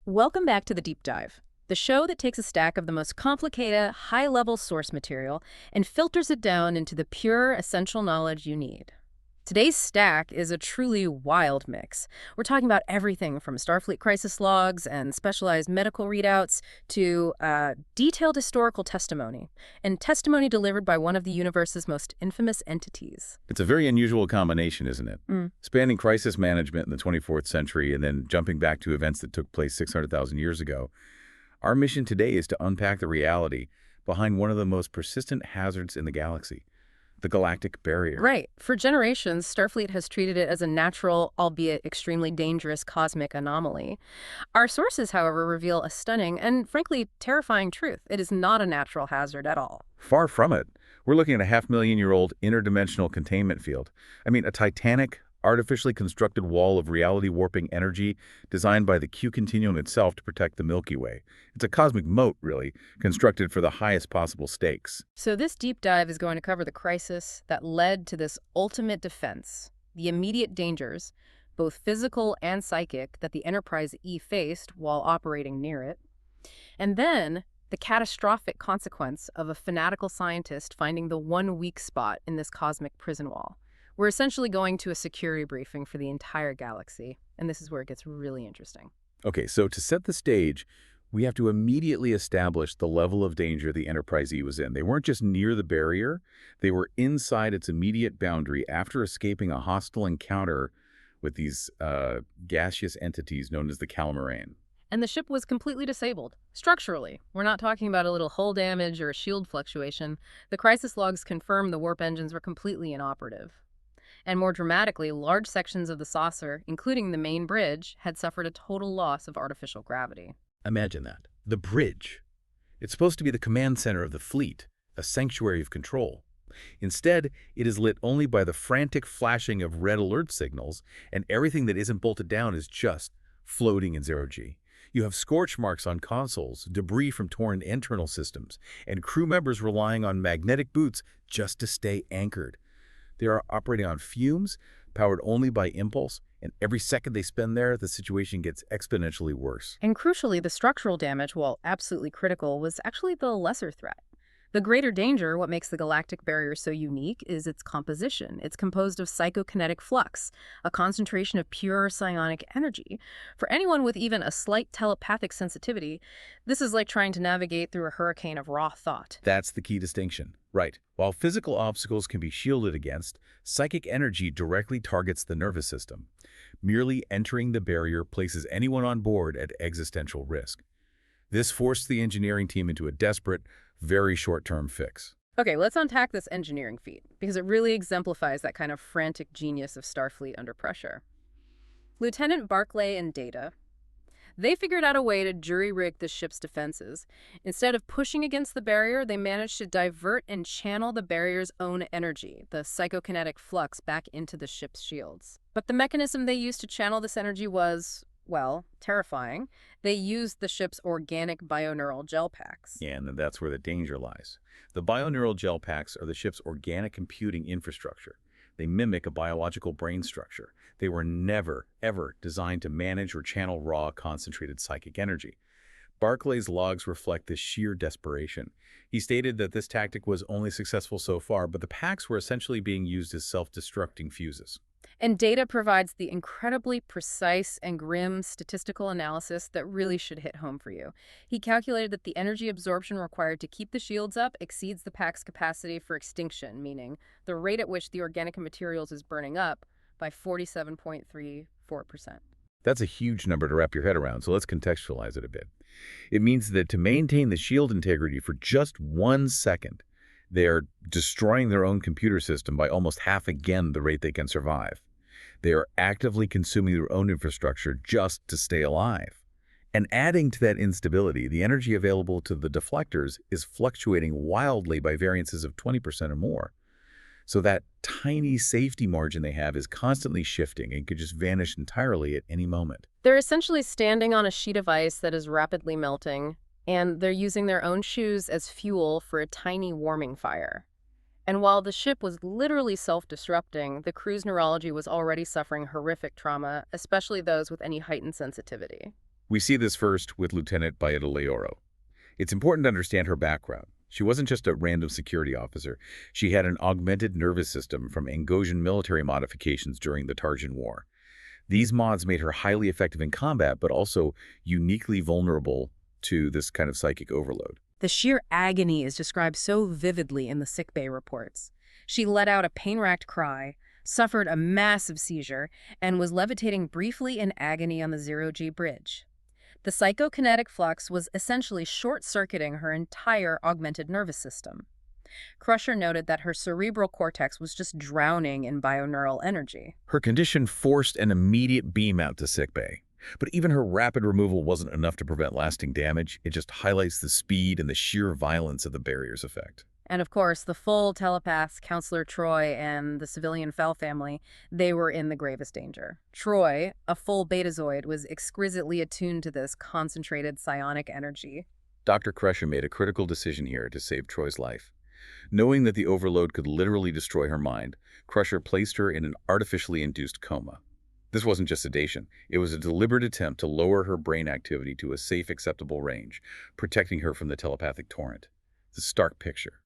Welcome back to the Deep Dive, the show that takes a stack of the most complicated, high-level source material and filters it down into the pure, essential knowledge you need. Today's stack is a truly wild mix. We're talking about everything from Starfleet crisis logs and specialized medical readouts to detailed historical testimony, and testimony delivered by one of the universe's most infamous entities. It's a very unusual combination, isn't it? Mm. Spanning crisis management in the 24th century and then jumping back to events that took place 600,000 years ago. Our mission today is to unpack the reality behind one of the most persistent hazards in the galaxy, the galactic barrier. Right. For generations, Starfleet has treated it as a natural, albeit extremely dangerous cosmic anomaly. Our sources, however, reveal a stunning and, frankly, terrifying truth. It is not a natural hazard at all. Far from it. We're looking at a half-million-year-old interdimensional containment field. I mean, a titanic, artificially constructed wall of reality-warping energy designed by the Q Continuum itself to protect the Milky Way. It's a cosmic moat, really, constructed for the highest possible stakes. So this deep dive is going to cover the crisis that led to this ultimate defense, the immediate dangers, both physical and psychic, that the Enterprise E faced while operating near it, and then the catastrophic consequence of a fanatical scientist finding the one weak spot in this cosmic prison wall. We're essentially going to a security briefing for the entire galaxy, and this is where it gets really interesting. Okay, so to set the stage, we have to immediately establish the level of danger the Enterprise E was in. They weren't just near the barrier, they were inside its immediate boundary after escaping a hostile encounter with these gaseous entities known as the Calamarain. And the ship was completely disabled, structurally. We're not talking about a little hull damage or a shield fluctuation. The crisis logs confirm the warp engines were completely inoperative. And more dramatically, large sections of the saucer, including the main bridge, had suffered a total loss of artificial gravity. Imagine that. The bridge. It's supposed to be the command center of the fleet, a sanctuary of control. Instead, it is lit only by the frantic flashing of red alert signals, and everything that isn't bolted down is just floating in zero-G. You have scorch marks on consoles, debris from torn internal systems, and crew members relying on magnetic boots just to stay anchored. They are operating on fumes, powered only by impulse, and every second they spend there, the situation gets exponentially worse. And crucially, the structural damage, while absolutely critical, was actually the lesser threat. The greater danger, what makes the galactic barrier so unique, is its composition. It's composed of psychokinetic flux, a concentration of pure psionic energy. For anyone with even a slight telepathic sensitivity, this is like trying to navigate through a hurricane of raw thought. That's the key distinction. Right. While physical obstacles can be shielded against, psychic energy directly targets the nervous system. Merely entering the barrier places anyone on board at existential risk. This forced the engineering team into a desperate, very short-term fix. Okay, let's unpack this engineering feat, because it really exemplifies that kind of frantic genius of Starfleet under pressure. Lieutenant Barclay and Data, they figured out a way to jury-rig the ship's defenses. Instead of pushing against the barrier, they managed to divert and channel the barrier's own energy, the psychokinetic flux, back into the ship's shields. But the mechanism they used to channel this energy was, well, terrifying. They used the ship's organic bioneural gel packs. Yeah, and that's where the danger lies. The bioneural gel packs are the ship's organic computing infrastructure. They mimic a biological brain structure. They were never, ever designed to manage or channel raw, concentrated psychic energy. Barclay's logs reflect this sheer desperation. He stated that this tactic was only successful so far, but the packs were essentially being used as self-destructing fuses. And Data provides the incredibly precise and grim statistical analysis that really should hit home for you. He calculated that the energy absorption required to keep the shields up exceeds the pack's capacity for extinction, meaning the rate at which the organic materials is burning up, by 47.34%. That's a huge number to wrap your head around, so let's contextualize it a bit. It means that to maintain the shield integrity for just 1 second, they are destroying their own computer system by almost half again the rate they can survive. They are actively consuming their own infrastructure just to stay alive. And adding to that instability, the energy available to the deflectors is fluctuating wildly by variances of 20% or more. So that tiny safety margin they have is constantly shifting and could just vanish entirely at any moment. They're essentially standing on a sheet of ice that is rapidly melting, and they're using their own shoes as fuel for a tiny warming fire. And while the ship was literally self-disrupting, the crew's neurology was already suffering horrific trauma, especially those with any heightened sensitivity. We see this first with Lieutenant Leoro. It's important to understand her background. She wasn't just a random security officer. She had an augmented nervous system from Angosian military modifications during the Tarjan War. These mods made her highly effective in combat, but also uniquely vulnerable to this kind of psychic overload. The sheer agony is described so vividly in the sickbay reports. She let out a pain-racked cry, suffered a massive seizure, and was levitating briefly in agony on the zero-G bridge. The psychokinetic flux was essentially short-circuiting her entire augmented nervous system. Crusher noted that her cerebral cortex was just drowning in bioneural energy. Her condition forced an immediate beam out to sickbay. But even her rapid removal wasn't enough to prevent lasting damage. It just highlights the speed and the sheer violence of the barrier's effect. And of course, the full telepaths, Counselor Troy and the civilian Faal family, they were in the gravest danger. Troy, a full betazoid, was exquisitely attuned to this concentrated psionic energy. Dr. Crusher made a critical decision here to save Troy's life. Knowing that the overload could literally destroy her mind, Crusher placed her in an artificially induced coma. This wasn't just sedation. It was a deliberate attempt to lower her brain activity to a safe, acceptable range, protecting her from the telepathic torrent. It's a stark picture.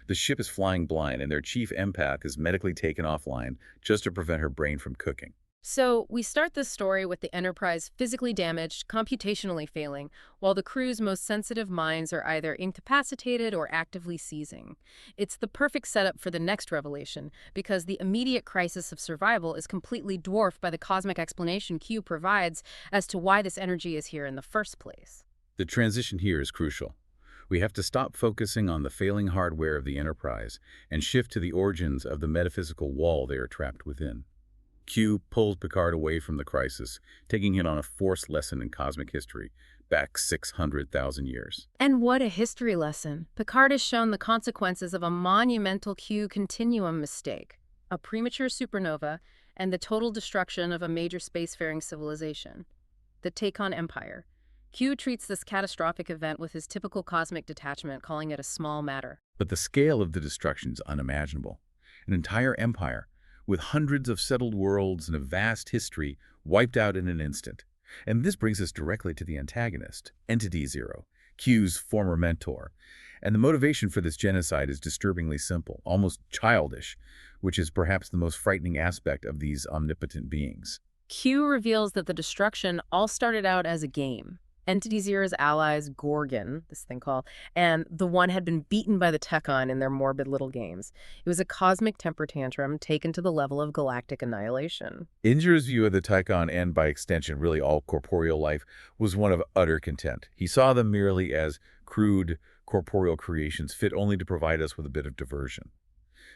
The ship is flying blind, and their chief empath is medically taken offline just to prevent her brain from cooking. So we start this story with the Enterprise physically damaged, computationally failing, while the crew's most sensitive minds are either incapacitated or actively seizing. It's the perfect setup for the next revelation, because the immediate crisis of survival is completely dwarfed by the cosmic explanation Q provides as to why this energy is here in the first place. The transition here is crucial. We have to stop focusing on the failing hardware of the Enterprise and shift to the origins of the metaphysical wall they are trapped within. Q pulls Picard away from the crisis, taking him on a forced lesson in cosmic history, back 600,000 years. And what a history lesson. Picard is shown the consequences of a monumental Q Continuum mistake, a premature supernova, and the total destruction of a major spacefaring civilization, the Tacon Empire. Q treats this catastrophic event with his typical cosmic detachment, calling it a small matter. But the scale of the destruction is unimaginable. An entire empire, with hundreds of settled worlds and a vast history, wiped out in an instant. And this brings us directly to the antagonist, Entity Zero, Q's former mentor. And the motivation for this genocide is disturbingly simple, almost childish, which is perhaps the most frightening aspect of these omnipotent beings. Q reveals that the destruction all started out as a game. Entity Zero's allies, Gorgon, this thing called, and the One had been beaten by the Tacon in their morbid little games. It was a cosmic temper tantrum taken to the level of galactic annihilation. Inger's view of the Tacon, and by extension really all corporeal life, was one of utter contempt. He saw them merely as crude, corporeal creations fit only to provide us with a bit of diversion.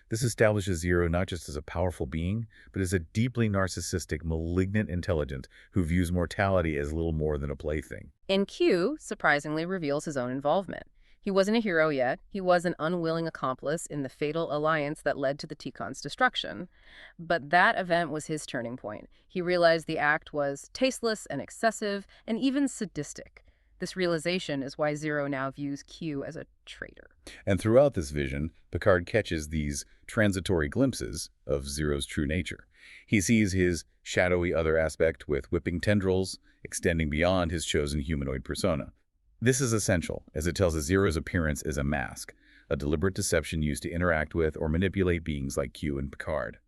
This establishes Zero not just as a powerful being, but as a deeply narcissistic, malignant intelligence who views mortality as little more than a plaything. And Q, surprisingly, reveals his own involvement. He wasn't a hero yet. He was an unwilling accomplice in the fatal alliance that led to the Tacon's destruction. But that event was his turning point. He realized the act was tasteless and excessive and even sadistic. This realization is why Zero now views Q as a traitor. And throughout this vision, Picard catches these transitory glimpses of Zero's true nature. He sees his shadowy other aspect with whipping tendrils extending beyond his chosen humanoid persona. This is essential, as it tells us Zero's appearance is a mask, a deliberate deception used to interact with or manipulate beings like Q and Picard.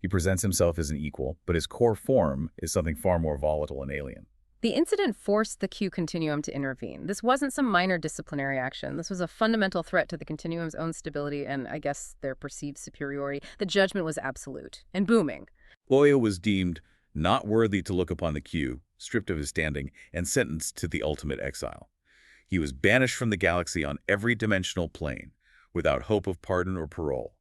He presents himself as an equal, but his core form is something far more volatile and alien. The incident forced the Q Continuum to intervene. This wasn't some minor disciplinary action. This was a fundamental threat to the Continuum's own stability and, I guess, their perceived superiority. The judgment was absolute and booming. Oya was deemed not worthy to look upon the Q, stripped of his standing, and sentenced to the ultimate exile. He was banished from the galaxy on every dimensional plane, without hope of pardon or parole.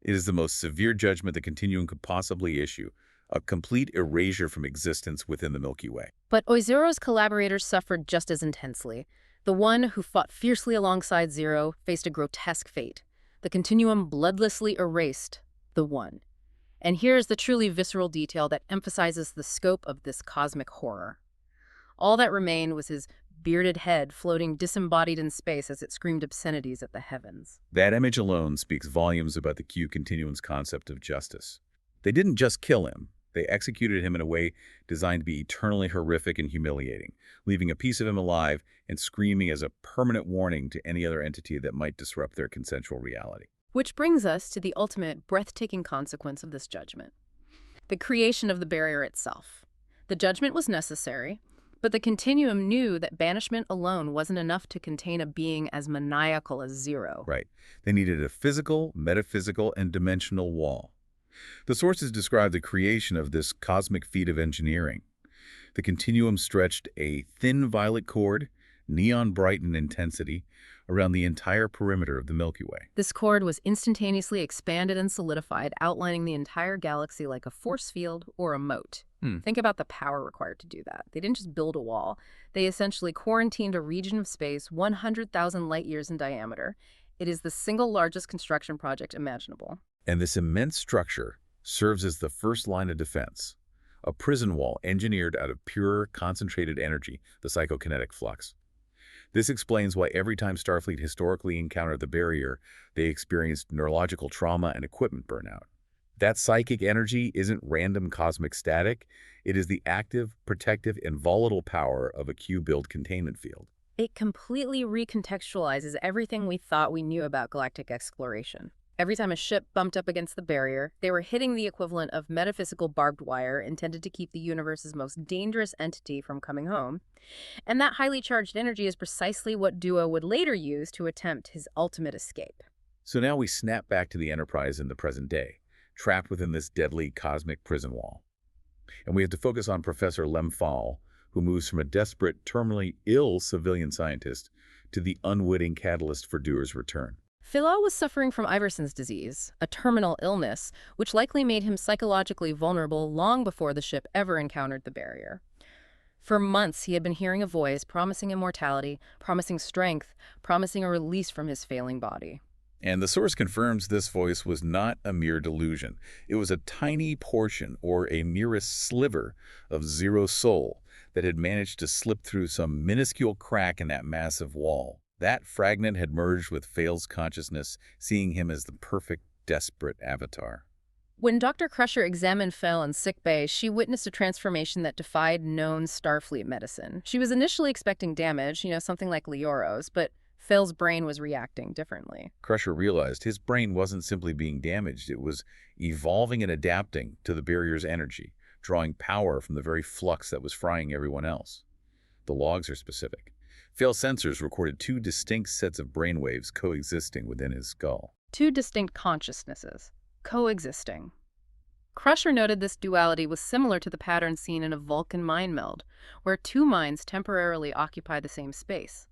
It is the most severe judgment the Continuum could possibly issue, a complete erasure from existence within the Milky Way. But Oizero's collaborators suffered just as intensely. The One, who fought fiercely alongside Zero, faced a grotesque fate. The Continuum bloodlessly erased the One. And here's the truly visceral detail that emphasizes the scope of this cosmic horror. All that remained was his bearded head floating disembodied in space as it screamed obscenities at the heavens. That image alone speaks volumes about the Q Continuum's concept of justice. They didn't just kill him. They executed him in a way designed to be eternally horrific and humiliating, leaving a piece of him alive and screaming as a permanent warning to any other entity that might disrupt their consensual reality. Which brings us to the ultimate breathtaking consequence of this judgment: the creation of the barrier itself. The judgment was necessary, but the Continuum knew that banishment alone wasn't enough to contain a being as maniacal as Zero. Right. They needed a physical, metaphysical, and dimensional wall. The sources describe the creation of this cosmic feat of engineering. The Continuum stretched a thin violet cord, neon bright in intensity, around the entire perimeter of the Milky Way. This cord was instantaneously expanded and solidified, outlining the entire galaxy like a force field or a moat. Think about the power required to do that. They didn't just build a wall. They essentially quarantined a region of space 100,000 light years in diameter. It is the single largest construction project imaginable. And this immense structure serves as the first line of defense, a prison wall engineered out of pure, concentrated energy, the psychokinetic flux. This explains why every time Starfleet historically encountered the barrier, they experienced neurological trauma and equipment burnout. That psychic energy isn't random cosmic static. It is the active, protective, and volatile power of a Q-build containment field. It completely recontextualizes everything we thought we knew about galactic exploration. Every time a ship bumped up against the barrier, they were hitting the equivalent of metaphysical barbed wire intended to keep the universe's most dangerous entity from coming home. And that highly charged energy is precisely what Duo would later use to attempt his ultimate escape. So now we snap back to the Enterprise in the present day, trapped within this deadly cosmic prison wall. And we have to focus on Professor Lem Faal, who moves from a desperate, terminally ill civilian scientist to the unwitting catalyst for Duo's return. Philo was suffering from Iverson's disease, a terminal illness, which likely made him psychologically vulnerable long before the ship ever encountered the barrier. For months, he had been hearing a voice promising immortality, promising strength, promising a release from his failing body. And the source confirms this voice was not a mere delusion. It was a tiny portion, or a merest sliver, of Zero's soul that had managed to slip through some minuscule crack in that massive wall. That fragment had merged with Faal's consciousness, seeing him as the perfect, desperate avatar. When Dr. Crusher examined Faal in sickbay, she witnessed a transformation that defied known Starfleet medicine. She was initially expecting damage, something like Leoros, but Faal's brain was reacting differently. Crusher realized his brain wasn't simply being damaged, it was evolving and adapting to the barrier's energy, drawing power from the very flux that was frying everyone else. The logs are specific. Faal's sensors recorded two distinct sets of brainwaves coexisting within his skull. Two distinct consciousnesses, coexisting. Crusher noted this duality was similar to the pattern seen in a Vulcan mind meld, where two minds temporarily occupy the same space.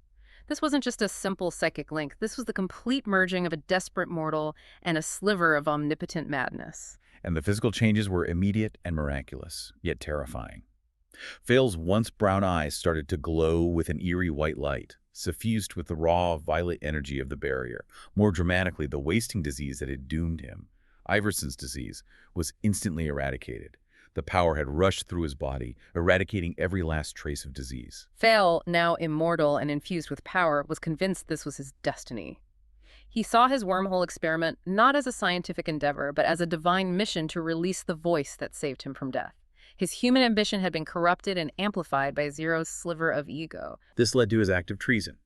This wasn't just a simple psychic link. This was the complete merging of a desperate mortal and a sliver of omnipotent madness. And the physical changes were immediate and miraculous, yet terrifying. Faal's once brown eyes started to glow with an eerie white light, suffused with the raw violet energy of the barrier. More dramatically, the wasting disease that had doomed him, Iverson's disease, was instantly eradicated. The power had rushed through his body, eradicating every last trace of disease. Faal, now immortal and infused with power, was convinced this was his destiny. He saw his wormhole experiment not as a scientific endeavor, but as a divine mission to release the voice that saved him from death. His human ambition had been corrupted and amplified by Zero's sliver of ego. This led to his act of treason,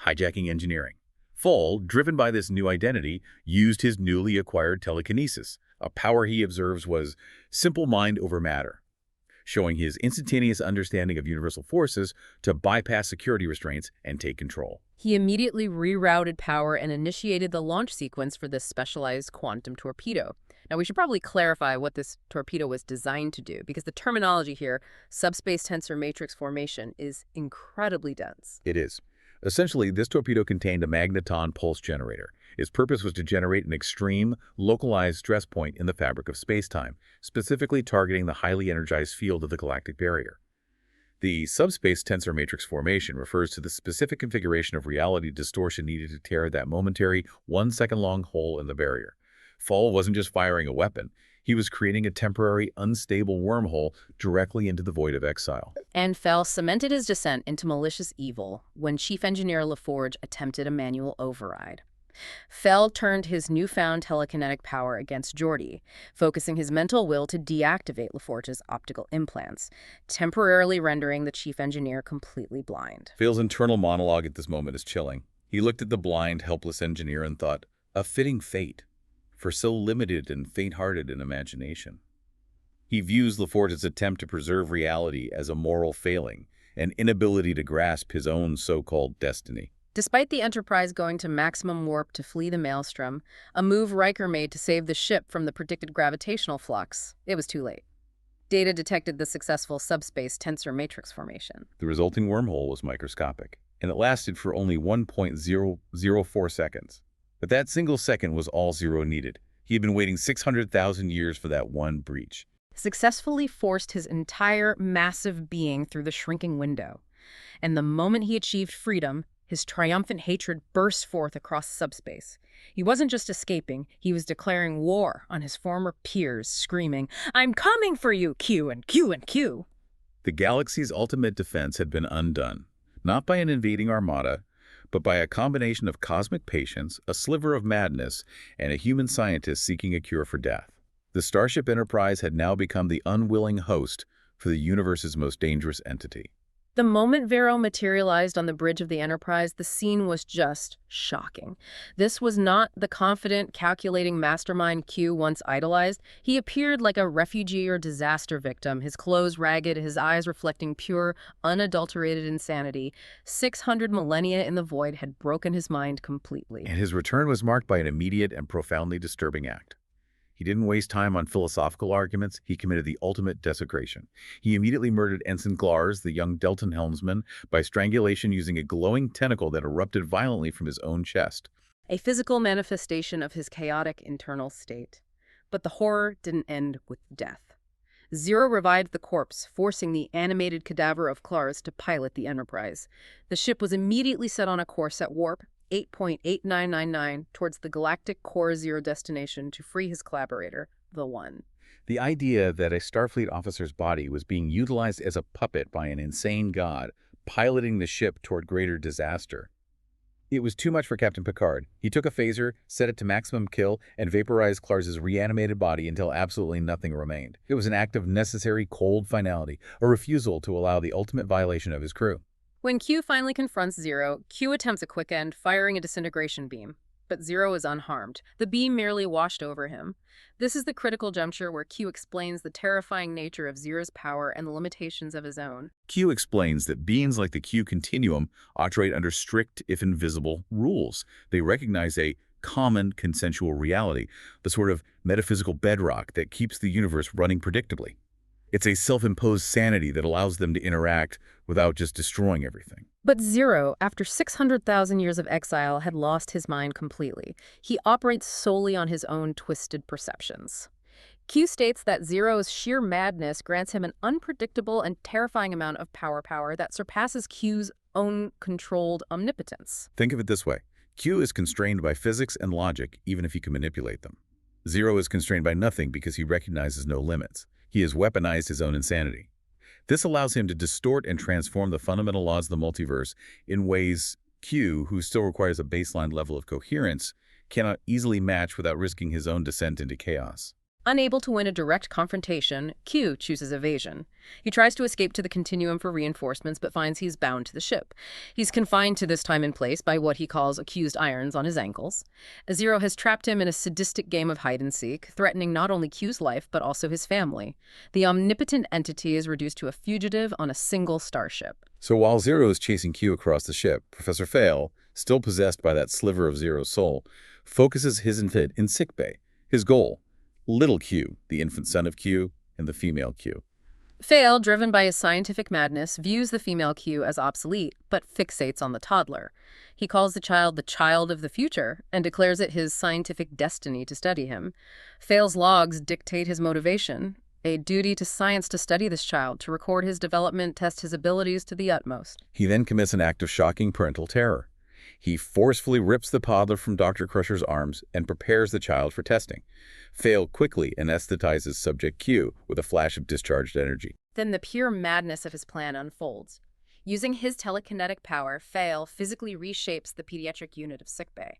hijacking engineering. Faal, driven by this new identity, used his newly acquired telekinesis, a power he observes was simple mind over matter, showing his instantaneous understanding of universal forces to bypass security restraints and take control. He immediately rerouted power and initiated the launch sequence for this specialized quantum torpedo. Now, we should probably clarify what this torpedo was designed to do, because the terminology here, subspace tensor matrix formation, is incredibly dense. It is. Essentially, this torpedo contained a magneton pulse generator. Its purpose was to generate an extreme, localized stress point in the fabric of space-time, specifically targeting the highly energized field of the galactic barrier. The subspace tensor matrix formation refers to the specific configuration of reality distortion needed to tear that momentary, 1-second-long hole in the barrier. Faal wasn't just firing a weapon. He was creating a temporary, unstable wormhole directly into the void of exile. And Faal cemented his descent into malicious evil when Chief Engineer LaForge attempted a manual override. Faal turned his newfound telekinetic power against Geordi, focusing his mental will to deactivate LaForge's optical implants, temporarily rendering the chief engineer completely blind. Faal's internal monologue at this moment is chilling. He looked at the blind, helpless engineer and thought, a fitting fate for so limited and faint-hearted an imagination. He views LaForge's attempt to preserve reality as a moral failing, an inability to grasp his own so-called destiny. Despite the Enterprise going to maximum warp to flee the maelstrom, a move Riker made to save the ship from the predicted gravitational flux, it was too late. Data detected the successful subspace tensor matrix formation. The resulting wormhole was microscopic, and it lasted for only 1.004 seconds. But that single second was all Zero needed. He had been waiting 600,000 years for that one breach. Successfully forced his entire massive being through the shrinking window. And the moment he achieved freedom, his triumphant hatred burst forth across subspace. He wasn't just escaping, he was declaring war on his former peers, screaming, "I'm coming for you, Q and Q and Q!" The galaxy's ultimate defense had been undone, not by an invading armada, but by a combination of cosmic patience, a sliver of madness, and a human scientist seeking a cure for death. The Starship Enterprise had now become the unwilling host for the universe's most dangerous entity. The moment Vero materialized on the bridge of the Enterprise, the scene was just shocking. This was not the confident, calculating mastermind Q once idolized. He appeared like a refugee or disaster victim, his clothes ragged, his eyes reflecting pure, unadulterated insanity. 600 millennia in the void had broken his mind completely. And his return was marked by an immediate and profoundly disturbing act. He didn't waste time on philosophical arguments. He committed the ultimate desecration. He immediately murdered Ensign Glars, the young Deltan helmsman, by strangulation using a glowing tentacle that erupted violently from his own chest. A physical manifestation of his chaotic internal state. But the horror didn't end with death. Zero revived the corpse, forcing the animated cadaver of Glars to pilot the Enterprise. The ship was immediately set on a course at warp 8.8999 towards the galactic core zero destination to free his collaborator, the One. The idea that a Starfleet officer's body was being utilized as a puppet by an insane god, piloting the ship toward greater disaster. It was too much for Captain Picard. He took a phaser, set it to maximum kill, and vaporized Klars's reanimated body until absolutely nothing remained. It was an act of necessary cold finality, a refusal to allow the ultimate violation of his crew. When Q finally confronts Zero, Q attempts a quick end, firing a disintegration beam. But Zero is unharmed. The beam merely washed over him. This is the critical juncture where Q explains the terrifying nature of Zero's power and the limitations of his own. Q explains that beings like the Q Continuum operate under strict, if invisible, rules. They recognize a common consensual reality, the sort of metaphysical bedrock that keeps the universe running predictably. It's a self-imposed sanity that allows them to interact without just destroying everything. But Zero, after 600,000 years of exile, had lost his mind completely. He operates solely on his own twisted perceptions. Q states that Zero's sheer madness grants him an unpredictable and terrifying amount of power that surpasses Q's own controlled omnipotence. Think of it this way. Q is constrained by physics and logic, even if he can manipulate them. Zero is constrained by nothing because he recognizes no limits. He has weaponized his own insanity. This allows him to distort and transform the fundamental laws of the multiverse in ways Q, who still requires a baseline level of coherence, cannot easily match without risking his own descent into chaos. Unable to win a direct confrontation, Q chooses evasion. He tries to escape to the Continuum for reinforcements, but finds he's bound to the ship. He's confined to this time and place by what he calls accused irons on his ankles. Zero has trapped him in a sadistic game of hide-and-seek, threatening not only Q's life, but also his family. The omnipotent entity is reduced to a fugitive on a single starship. So while Zero is chasing Q across the ship, Professor Faal, still possessed by that sliver of Zero's soul, focuses his intent in sickbay. His goal: Little Q, the infant son of Q, and the female Q. Faal, driven by his scientific madness, views the female Q as obsolete, but fixates on the toddler. He calls the child of the future, and declares it his scientific destiny to study him. Faal's logs dictate his motivation, a duty to science to study this child, to record his development, test his abilities to the utmost. He then commits an act of shocking parental terror. He forcefully rips the toddler from Dr. Crusher's arms and prepares the child for testing. Faal quickly anesthetizes subject Q with a flash of discharged energy. Then the pure madness of his plan unfolds. Using his telekinetic power, Faal physically reshapes the pediatric unit of sickbay.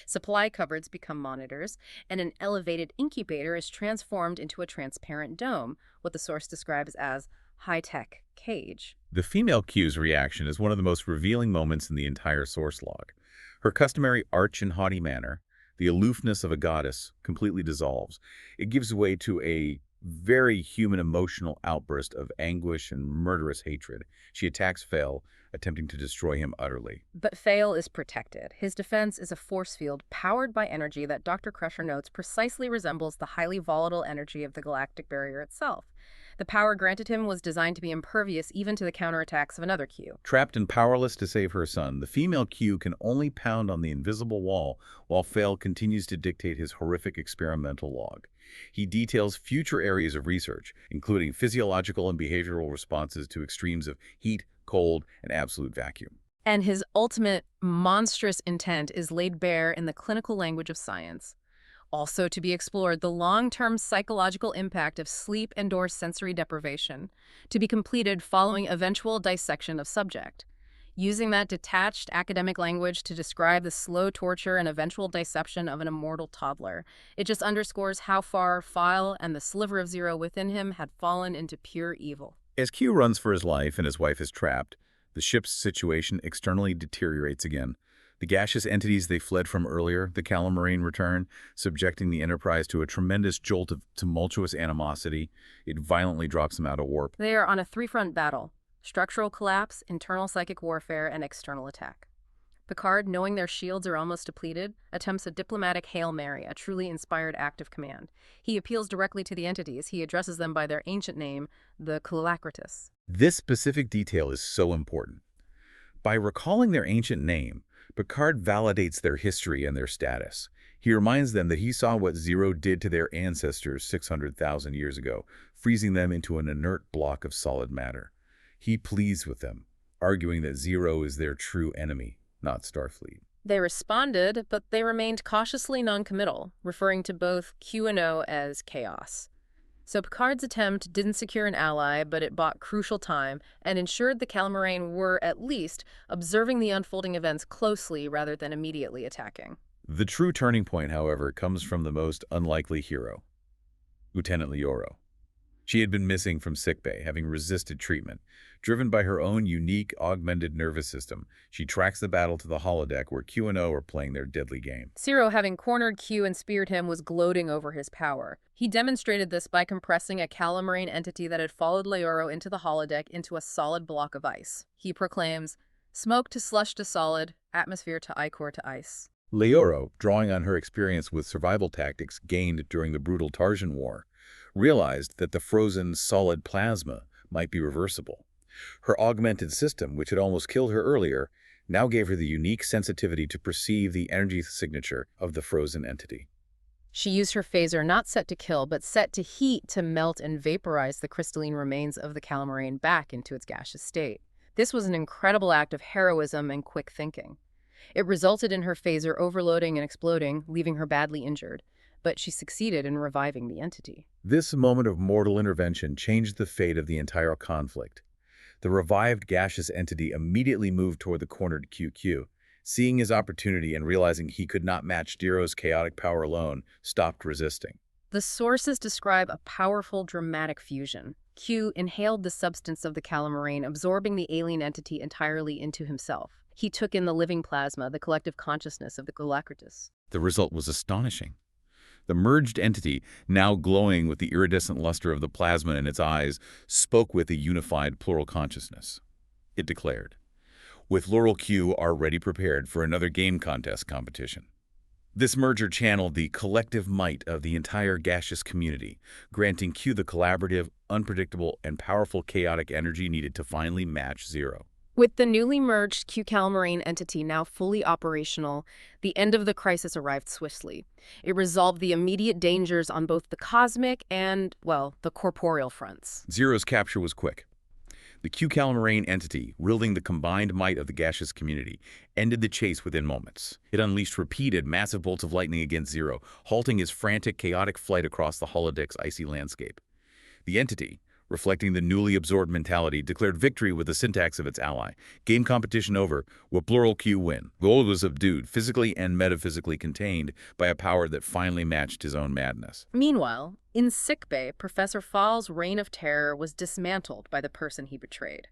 Supply cupboards become monitors, and an elevated incubator is transformed into a transparent dome, what the source describes as high-tech cage. The female Q's reaction is one of the most revealing moments in the entire source log. Her customary arch and haughty manner, the aloofness of a goddess, completely dissolves. It gives way to a very human emotional outburst of anguish and murderous hatred. She attacks Faal, attempting to destroy him utterly. But Faal is protected. His defense is a force field powered by energy that Dr. Crusher notes precisely resembles the highly volatile energy of the galactic barrier itself. The power granted him was designed to be impervious even to the counterattacks of another Q. Trapped and powerless to save her son, the female Q can only pound on the invisible wall while Faal continues to dictate his horrific experimental log. He details future areas of research, including physiological and behavioral responses to extremes of heat, cold, and absolute vacuum. And his ultimate monstrous intent is laid bare in the clinical language of science. Also to be explored, the long-term psychological impact of sleep and/or sensory deprivation, to be completed following eventual dissection of subject. Using that detached academic language to describe the slow torture and eventual dissection of an immortal toddler, it just underscores how far Faal and the sliver of zero within him had fallen into pure evil. As Q runs for his life and his wife is trapped, the ship's situation externally deteriorates again. The gaseous entities they fled from earlier, the Calamarain, return, subjecting the Enterprise to a tremendous jolt of tumultuous animosity. It violently drops them out of warp. They are on a three-front battle: structural collapse, internal psychic warfare, and external attack. Picard, knowing their shields are almost depleted, attempts a diplomatic Hail Mary, a truly inspired act of command. He appeals directly to the entities. He addresses them by their ancient name, the Galactic. This specific detail is so important. By recalling their ancient name, Picard validates their history and their status. He reminds them that he saw what Zero did to their ancestors 600,000 years ago, freezing them into an inert block of solid matter. He pleads with them, arguing that Zero is their true enemy, not Starfleet. They responded, but they remained cautiously noncommittal, referring to both Q and O as chaos. So Picard's attempt didn't secure an ally, but it bought crucial time and ensured the Calamarain were, at least, observing the unfolding events closely rather than immediately attacking. The true turning point, however, comes from the most unlikely hero, Lieutenant Leoro. She had been missing from sickbay, having resisted treatment. Driven by her own unique, augmented nervous system, she tracks the battle to the holodeck where Q and O are playing their deadly game. Zero, having cornered Q and speared him, was gloating over his power. He demonstrated this by compressing a Calamarain entity that had followed Leoro into the holodeck into a solid block of ice. He proclaims, "Smoke to slush to solid, atmosphere to ichor to ice." Leoro, drawing on her experience with survival tactics gained during the brutal Tarjan War, realized that the frozen solid plasma might be reversible. Her augmented system, which had almost killed her earlier, now gave her the unique sensitivity to perceive the energy signature of the frozen entity. She used her phaser not set to kill, but set to heat to melt and vaporize the crystalline remains of the Calamarain back into its gaseous state. This was an incredible act of heroism and quick thinking. It resulted in her phaser overloading and exploding, leaving her badly injured, but she succeeded in reviving the entity. This moment of mortal intervention changed the fate of the entire conflict. The revived gaseous entity immediately moved toward the cornered QQ. Seeing his opportunity and realizing he could not match Zero's chaotic power alone, stopped resisting. The sources describe a powerful, dramatic fusion. Q inhaled the substance of the Calamarain, absorbing the alien entity entirely into himself. He took in the living plasma, the collective consciousness of the Galactic. The result was astonishing. The merged entity, now glowing with the iridescent luster of the plasma in its eyes, spoke with a unified plural consciousness. It declared, "With Laurel Q already prepared for another game contest competition." This merger channeled the collective might of the entire gaseous community, granting Q the collaborative, unpredictable, and powerful chaotic energy needed to finally match Zero. With the newly merged Q Calamarain entity now fully operational, the end of the crisis arrived swiftly. It resolved the immediate dangers on both the cosmic and, well, the corporeal fronts. Zero's capture was quick. The Q Calamarain entity, wielding the combined might of the gaseous community, ended the chase within moments. It unleashed repeated, massive bolts of lightning against Zero, halting his frantic, chaotic flight across the holodeck's icy landscape. The entity, reflecting the newly absorbed mentality, declared victory with the syntax of its ally. Game competition over, will plural Q win. Gold was subdued, physically and metaphysically contained by a power that finally matched his own madness. Meanwhile, in sickbay, Professor Faal's reign of terror was dismantled by the person he betrayed,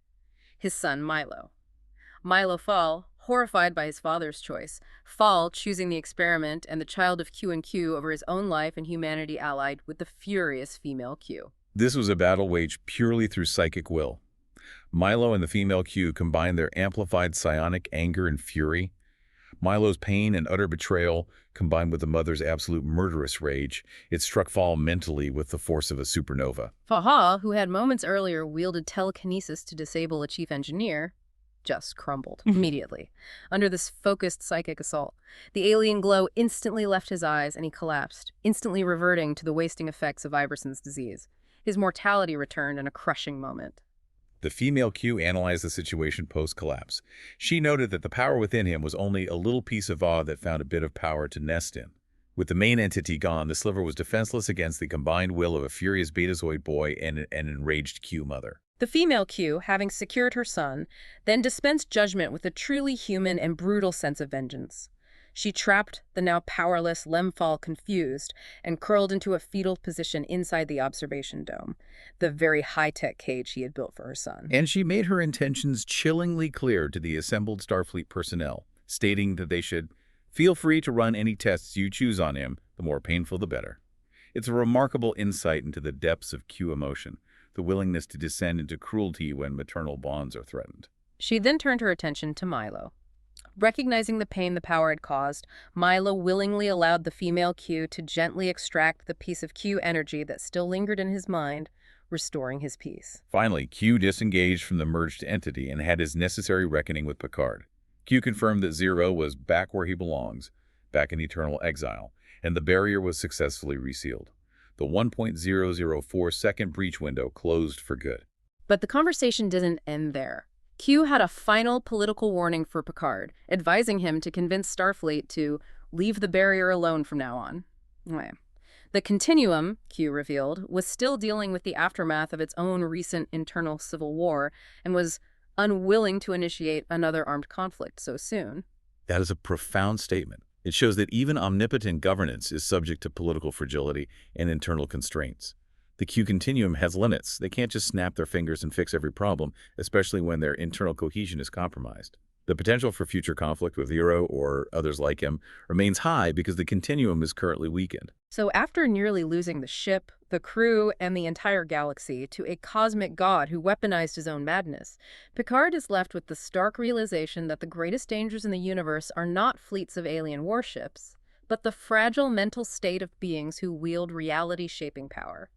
his son Milo. Milo Faal, horrified by his father's choice, Faal choosing the experiment and the child of Q and Q over his own life and humanity allied with the furious female Q. This was a battle waged purely through psychic will. Milo and the female Q combined their amplified psionic anger and fury. Milo's pain and utter betrayal, combined with the mother's absolute murderous rage, it struck Faal mentally with the force of a supernova. Faal, who had moments earlier wielded telekinesis to disable a chief engineer, just crumbled immediately under this focused psychic assault. The alien glow instantly left his eyes and he collapsed, instantly reverting to the wasting effects of Iverson's disease. His mortality returned in a crushing moment. The female Q analyzed the situation post-collapse. She noted that the power within him was only a little piece of awe that found a bit of power to nest in. With the main entity gone, the sliver was defenseless against the combined will of a furious Betazoid boy and an enraged Q mother. The female Q, having secured her son, then dispensed judgment with a truly human and brutal sense of vengeance. She trapped the now powerless Lem Faal confused and curled into a fetal position inside the observation dome, the very high-tech cage she had built for her son. And she made her intentions chillingly clear to the assembled Starfleet personnel, stating that they should feel free to run any tests you choose on him, the more painful the better. It's a remarkable insight into the depths of Q emotion, the willingness to descend into cruelty when maternal bonds are threatened. She then turned her attention to Milo. Recognizing the pain the power had caused, Milo willingly allowed the female Q to gently extract the piece of Q energy that still lingered in his mind, restoring his peace. Finally, Q disengaged from the merged entity and had his necessary reckoning with Picard. Q confirmed that Zero was back where he belongs, back in eternal exile, and the barrier was successfully resealed. The 1.004-second breach window closed for good. But the conversation didn't end there. Q had a final political warning for Picard, advising him to convince Starfleet to leave the barrier alone from now on. The Continuum, Q revealed, was still dealing with the aftermath of its own recent internal civil war and was unwilling to initiate another armed conflict so soon. That is a profound statement. It shows that even omnipotent governance is subject to political fragility and internal constraints. The Q Continuum has limits. They can't just snap their fingers and fix every problem, especially when their internal cohesion is compromised. The potential for future conflict with Zero or others like him remains high because the Continuum is currently weakened. So after nearly losing the ship, the crew, and the entire galaxy to a cosmic god who weaponized his own madness, Picard is left with the stark realization that the greatest dangers in the universe are not fleets of alien warships, but the fragile mental state of beings who wield reality-shaping power.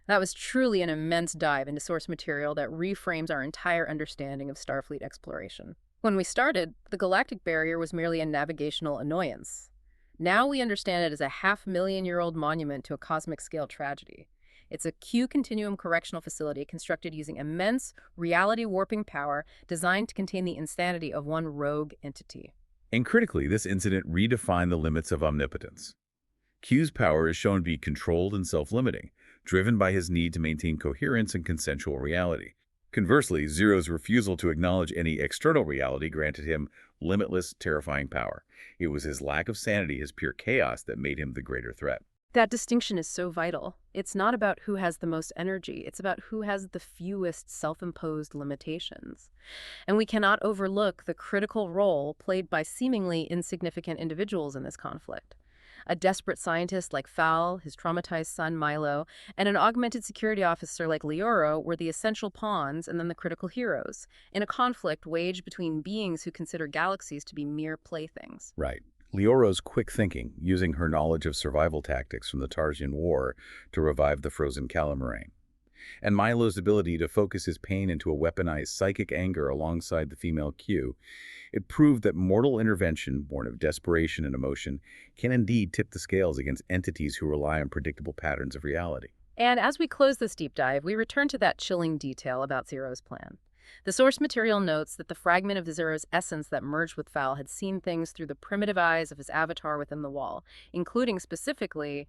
That was truly an immense dive into source material that reframes our entire understanding of Starfleet exploration. When we started, the galactic barrier was merely a navigational annoyance. Now we understand it as a half-million-year-old monument to a cosmic-scale tragedy. It's a Q Continuum correctional facility constructed using immense reality-warping power designed to contain the insanity of one rogue entity. And critically, this incident redefined the limits of omnipotence. Q's power is shown to be controlled and self-limiting, driven by his need to maintain coherence and consensual reality. Conversely, Zero's refusal to acknowledge any external reality granted him limitless, terrifying power. It was his lack of sanity, his pure chaos, that made him the greater threat. That distinction is so vital. It's not about who has the most energy. It's about who has the fewest self-imposed limitations. And we cannot overlook the critical role played by seemingly insignificant individuals in this conflict. A desperate scientist like Faal, his traumatized son Milo, and an augmented security officer like Lioro were the essential pawns and then the critical heroes, in a conflict waged between beings who consider galaxies to be mere playthings. Right. Lioro's quick thinking, using her knowledge of survival tactics from the Tarsian War to revive the frozen Calamarain. And Milo's ability to focus his pain into a weaponized psychic anger alongside the female Q, it proved that mortal intervention, born of desperation and emotion, can indeed tip the scales against entities who rely on predictable patterns of reality. And as we close this deep dive, we return to that chilling detail about Zero's plan. The source material notes that the fragment of Zero's essence that merged with Faal had seen things through the primitive eyes of his avatar within the wall, including specifically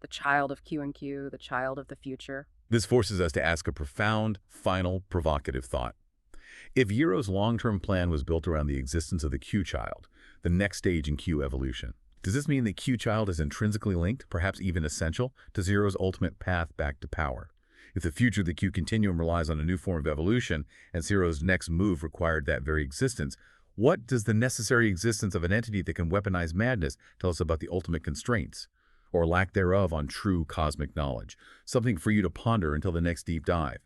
the child of Q and Q, the child of the future. This forces us to ask a profound, final, provocative thought. If Yero's long-term plan was built around the existence of the Q-child, the next stage in Q evolution, does this mean that Q-child is intrinsically linked, perhaps even essential, to Zero's ultimate path back to power? If the future of the Q Continuum relies on a new form of evolution, and Zero's next move required that very existence, what does the necessary existence of an entity that can weaponize madness tell us about the ultimate constraints, or lack thereof, on true cosmic knowledge? Something for you to ponder until the next deep dive.